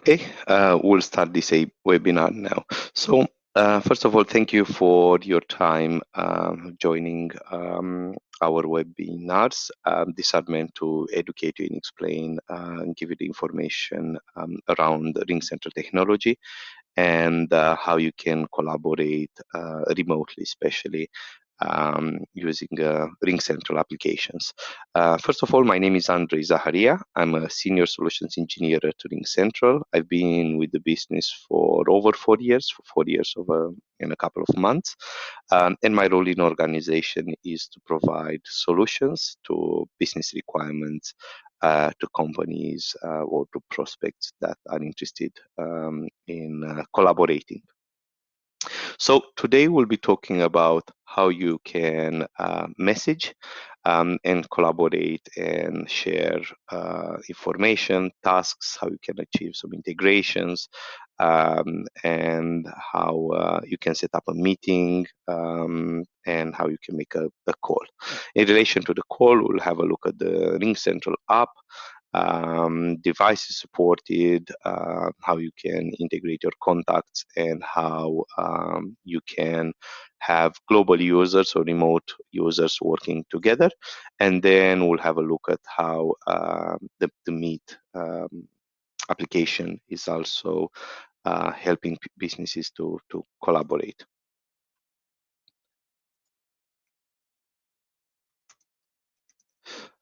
Okay, we'll start this webinar now. So, first of all, thank you for your time joining our webinars. These are meant to educate you and explain and give you the information around RingCentral technology and how you can collaborate remotely, especially using RingCentral applications. First of all, my name is Andrei Zaharia. I'm a senior solutions engineer at RingCentral. I've been with the business for over 4 years, in a couple of months. And my role in organization is to provide solutions to business requirements to companies or to prospects that are interested in collaborating. So today we'll be talking about how you can message and collaborate and share information, tasks, how you can achieve some integrations, and how you can set up a meeting and how you can make a call. In relation to the call, we'll have a look at the RingCentral app, devices supported, how you can integrate your contacts, and how you can have global users or remote users working together. And then we'll have a look at how the Meet application is also helping businesses to collaborate.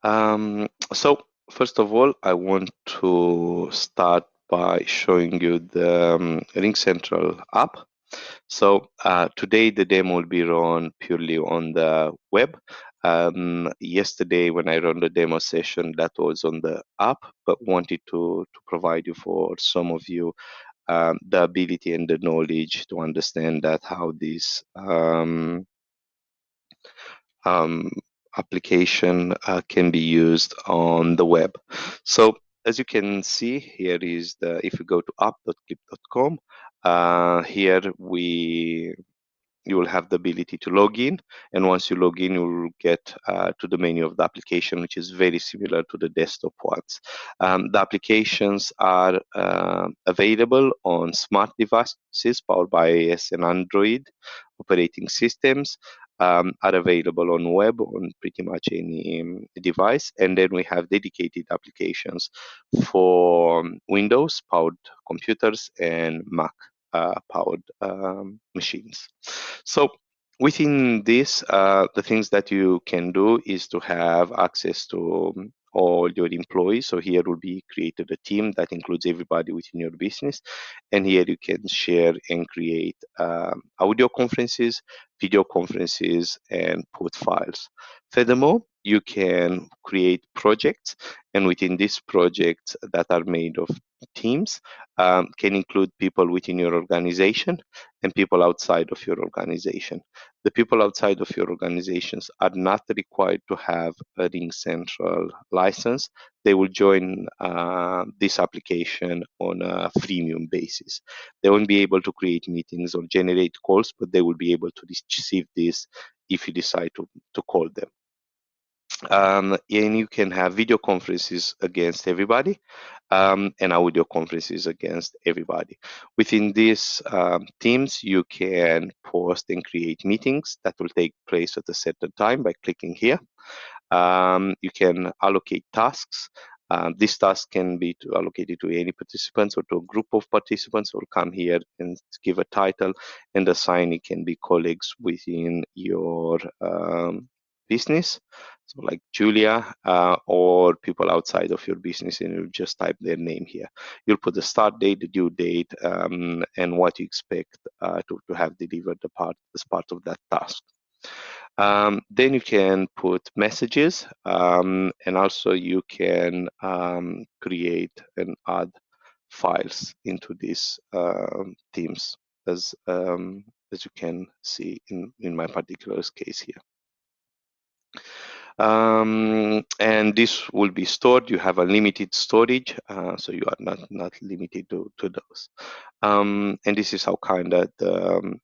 So first of all, I want to start by showing you the RingCentral app. So today the demo will be run purely on the web. Yesterday when I ran the demo session, that was on the app, but wanted to provide you, for some of you, the ability and the knowledge to understand that how this application can be used on the web. So as you can see, here is if you go to app.clip.com, here you will have the ability to log in, and once you log in, you will get to the menu of the application, which is very similar to the desktop ones. The applications are available on smart devices powered by iOS and Android operating systems, are available on web on pretty much any device, and then we have dedicated applications for Windows powered computers and Mac powered machines. So within this, the things that you can do is to have access to all your employees. So here will be created a team that includes everybody within your business, and here you can share and create audio conferences, video conferences, and put files. Furthermore, you can create projects, and within these projects that are made of teams, can include people within your organization and people outside of your organization. The people outside of your organizations are not required to have a RingCentral license. They will join this application on a freemium basis. They won't be able to create meetings or generate calls, but they will be able to receive this if you decide to call them. And you can have video conferences against everybody, and audio conferences against everybody. Within these teams, you can post and create meetings that will take place at a certain time by clicking here. You can allocate tasks. This task can be allocated to any participants or to a group of participants, or come here and give a title and assign it can be colleagues within your business. So like Julia, or people outside of your business, and you just type their name here. You'll put the start date, the due date, and what you expect to have delivered as part of that task. Then you can put messages, and also you can create and add files into these teams, as you can see in my particular case here. And this will be stored. You have unlimited storage, so you are not limited to those. And this is how kind of the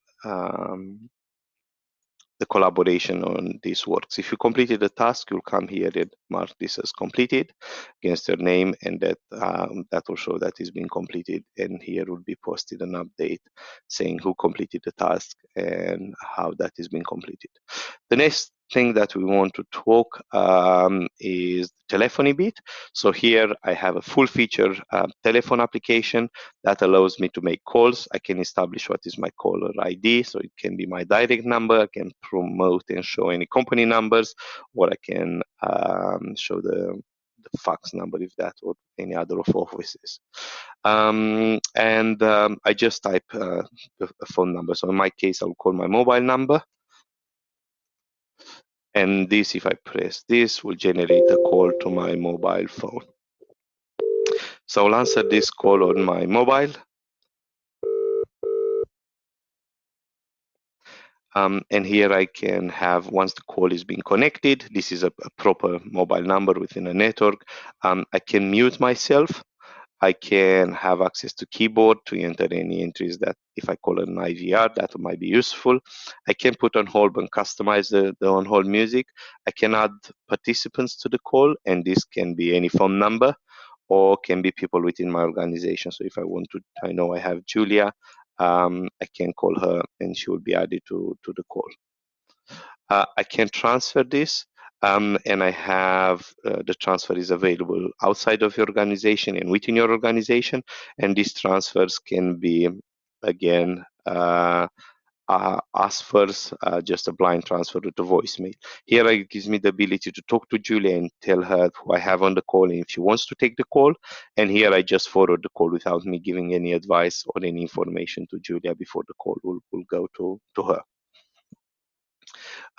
the collaboration on this works. If you completed a task, you'll come here and mark this as completed against your name, and that will show that it's been completed. And here will be posted an update saying who completed the task and how that is being completed. The next thing that we want to talk is the telephony bit. So here I have a full feature telephone application that allows me to make calls. I can establish what is my caller ID, so it can be my direct number. I can promote and show any company numbers, or I can show the fax number if that, or any other of offices. I just type a phone number. So in my case, I'll call my mobile number. And this, if I press this, will generate a call to my mobile phone. So I'll answer this call on my mobile. And here I can have, once the call is being connected, this is a proper mobile number within a network. I can mute myself. I can have access to keyboard to enter any entries that if I call an IVR, that might be useful. I can put on hold and customize the on hold music. I can add participants to the call, and this can be any phone number or can be people within my organization. So if I want to, I know I have Julia, I can call her and she will be added to the call. I can transfer this, and I have the transfer is available outside of your organization and within your organization, and these transfers can be, again, as first, just a blind transfer to the voicemail. Here it gives me the ability to talk to Julia and tell her who I have on the call and if she wants to take the call. And here I just forward the call without me giving any advice or any information to Julia before the call will go to her.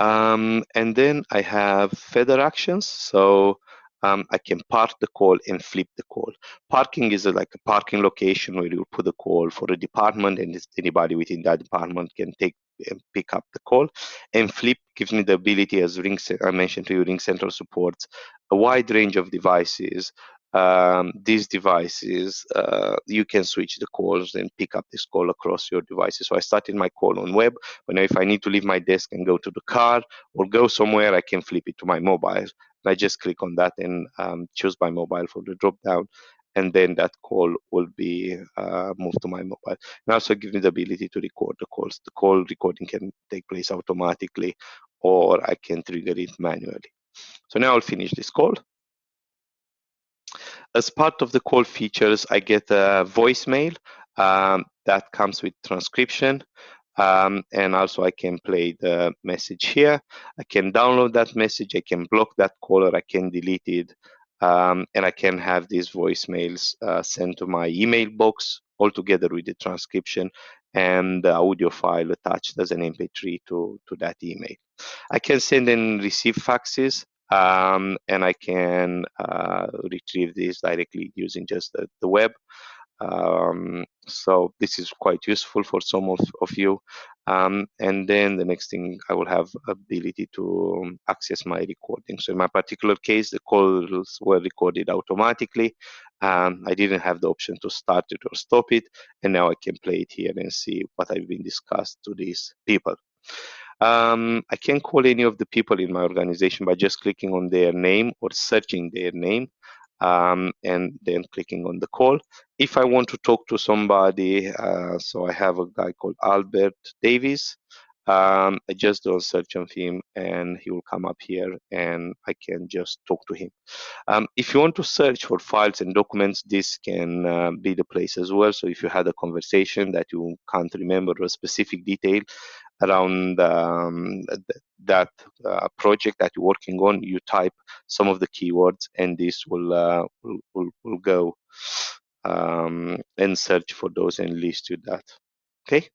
And then I have further actions. So I can park the call and flip the call. Parking is like a parking location where you put the call for a department, and anybody within that department can take and pick up the call. And flip gives me the ability, as I mentioned to you, RingCentral supports a wide range of devices. These devices, you can switch the calls and pick up this call across your devices. So I started my call on web, but now if I need to leave my desk and go to the car or go somewhere, I can flip it to my mobile. And I just click on that and choose my mobile for the drop down, and then that call will be moved to my mobile. And also give me the ability to record the calls. The call recording can take place automatically, or I can trigger it manually. So now I'll finish this call. As part of the call features, I get a voicemail that comes with transcription. And also I can play the message here. I can download that message. I can block that caller. I can delete it. And I can have these voicemails sent to my email box all together with the transcription and the audio file attached as an MP3 to that email. I can send and receive faxes, and I can retrieve these directly using just the web. So this is quite useful for some of you. And then the next thing, I will have ability to access my recording. So in my particular case, the calls were recorded automatically. I didn't have the option to start it or stop it. And now I can play it here and see what I've been discussed to these people. I can call any of the people in my organization by just clicking on their name or searching their name, and then clicking on the call. If I want to talk to somebody, so I have a guy called Albert Davies. I just do a search of him and he will come up here and I can just talk to him. If you want to search for files and documents, this can be the place as well. So if you had a conversation that you can't remember a specific detail around that project that you're working on, you type some of the keywords and this will go and search for those and list you that. Okay.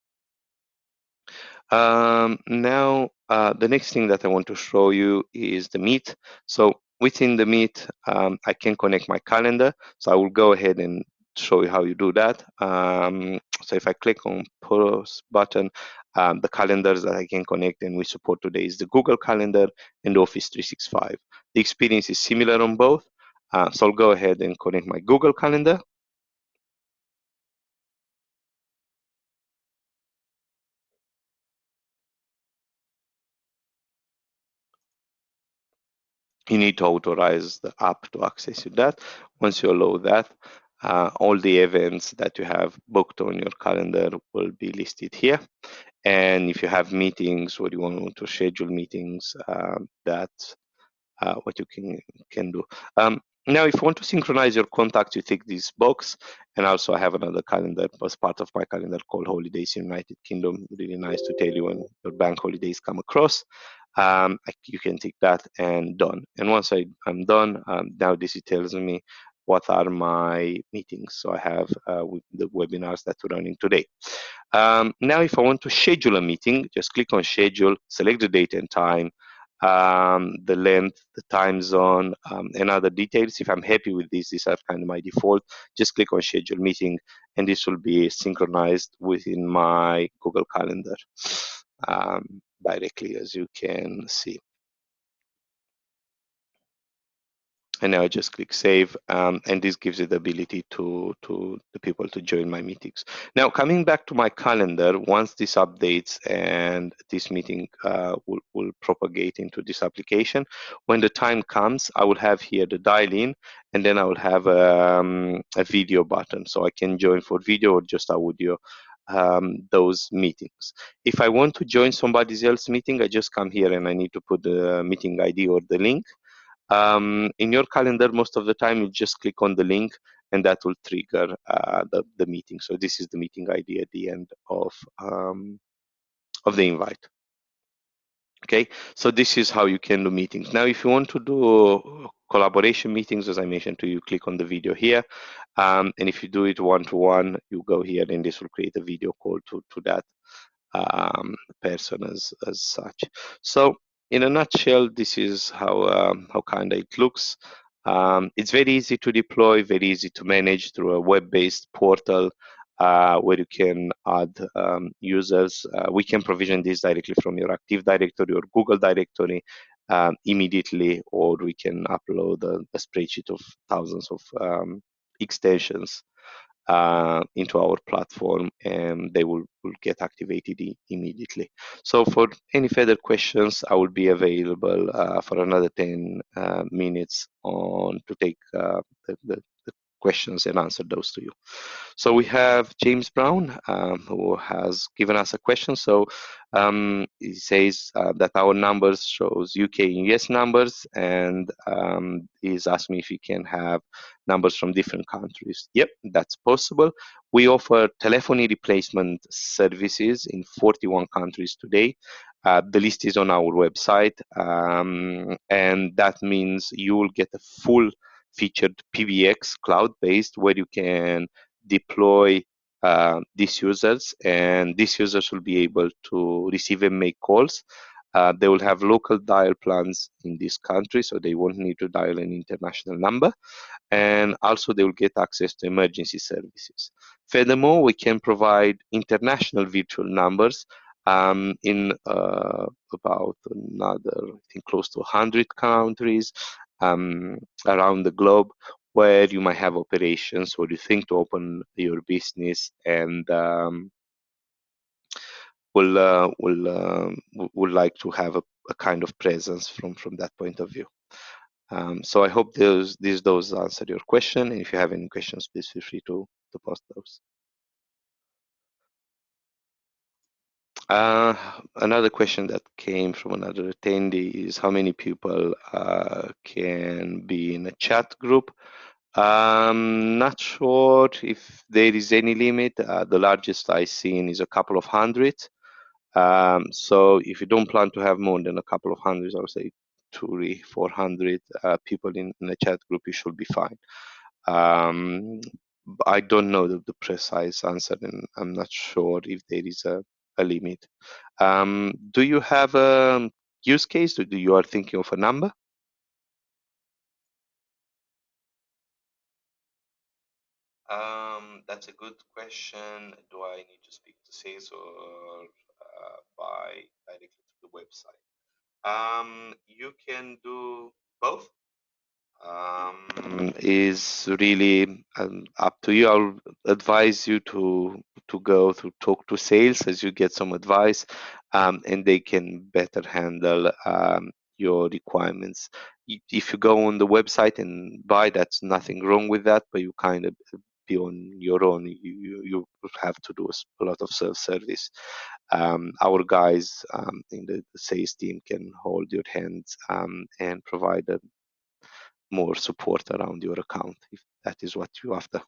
Now, the next thing that I want to show you is the Meet. So within the Meet, I can connect my calendar. So I will go ahead and show you how you do that. So if I click on post button, the calendars that I can connect and we support today is the Google Calendar and Office 365. The experience is similar on both. So I'll go ahead and connect my Google Calendar. You need to authorize the app to access that. Once you allow that, all the events that you have booked on your calendar will be listed here. And if you have meetings or you want to schedule meetings, that's what you can do. Now, if you want to synchronize your contacts, you take this box, and also I have another calendar as part of my calendar called Holidays in United Kingdom. Really nice to tell you when your bank holidays come across. You can take that and done. And once I'm done, now this tells me what are my meetings. So I have with the webinars that we're running today. Now, if I want to schedule a meeting, just click on schedule, select the date and time, the length, the time zone, and other details. If I'm happy with this, these are kind of my default. Just click on schedule meeting, and this will be synchronized within my Google Calendar directly, as you can see. And now I just click save, and this gives you the ability to the people to join my meetings. Now, coming back to my calendar, once this updates and this meeting will propagate into this application, when the time comes, I will have here the dial in, and then I will have a video button, so I can join for video or just audio those meetings. If I want to join somebody else's meeting, I just come here and I need to put the meeting ID or the link. In your calendar, most of the time, you just click on the link and that will trigger the meeting. So this is the meeting ID at the end of the invite. Okay, so this is how you can do meetings. Now, if you want to do collaboration meetings, as I mentioned to you, click on the video here. And if you do it one-to-one, you go here and this will create a video call to that person as such. So in a nutshell, this is how kind of it looks. It's very easy to deploy, very easy to manage through a web-based portal where you can add users. We can provision this directly from your Active Directory or Google Directory immediately, or we can upload a spreadsheet of thousands of extensions into our platform, and they will get activated immediately. So for any further questions, I will be available for another 10 minutes on to take the questions and answer those to you. So we have James Brown who has given us a question. So he says that our numbers shows UK and US numbers, and he's asked me if he can have numbers from different countries. Yep, that's possible. We offer telephony replacement services in 41 countries today. The list is on our website, and that means you will get a full featured PBX cloud-based where you can deploy these users, and these users will be able to receive and make calls. They will have local dial plans in this country, so they won't need to dial an international number. And also they will get access to emergency services. Furthermore, we can provide international virtual numbers in about another, I think, close to 100 countries around the globe, where you might have operations or you think to open your business and will like to have a kind of presence from that point of view. So I hope those answer your question. And if you have any questions, please feel free to post those. Another question that came from another attendee is how many people can be in a chat group. Not sure if there is any limit. The largest I've seen is a couple of hundred. So if you don't plan to have more than a couple of hundreds, I would say 400 people in a chat group, you should be fine. I don't know the precise answer, and I'm not sure if there is a limit. Do you have a use case? Do you are thinking of a number? That's a good question. Do I need to speak to sales or buy directly to the website? You can do both. Is really up to you. I'll advise you to go to talk to sales as you get some advice, and they can better handle your requirements. If you go on the website and buy, that's nothing wrong with that, but you kind of be on your own. You have to do a lot of self-service. Our guys in the sales team can hold your hands and provide more support around your account if that is what you're after.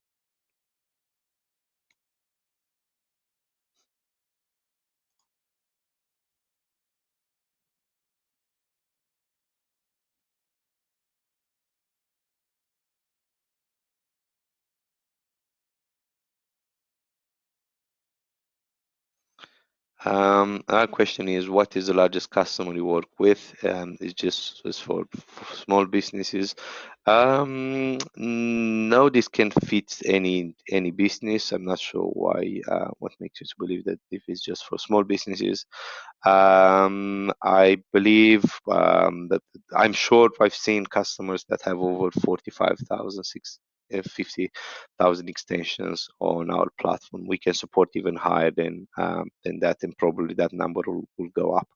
Our question is, what is the largest customer you work with? It's just for small businesses. No, this can fit any business. I'm not sure why. What makes you to believe that if it's just for small businesses? I believe that I'm sure I've seen customers that have over 45,000, 50,000 extensions on our platform. We can support even higher than that, and probably that number will go up.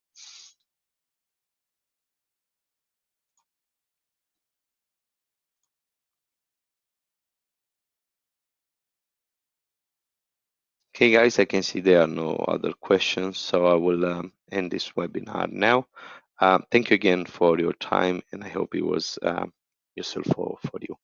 Okay, guys, I can see there are no other questions, so I will end this webinar now. Thank you again for your time, and I hope it was useful for you.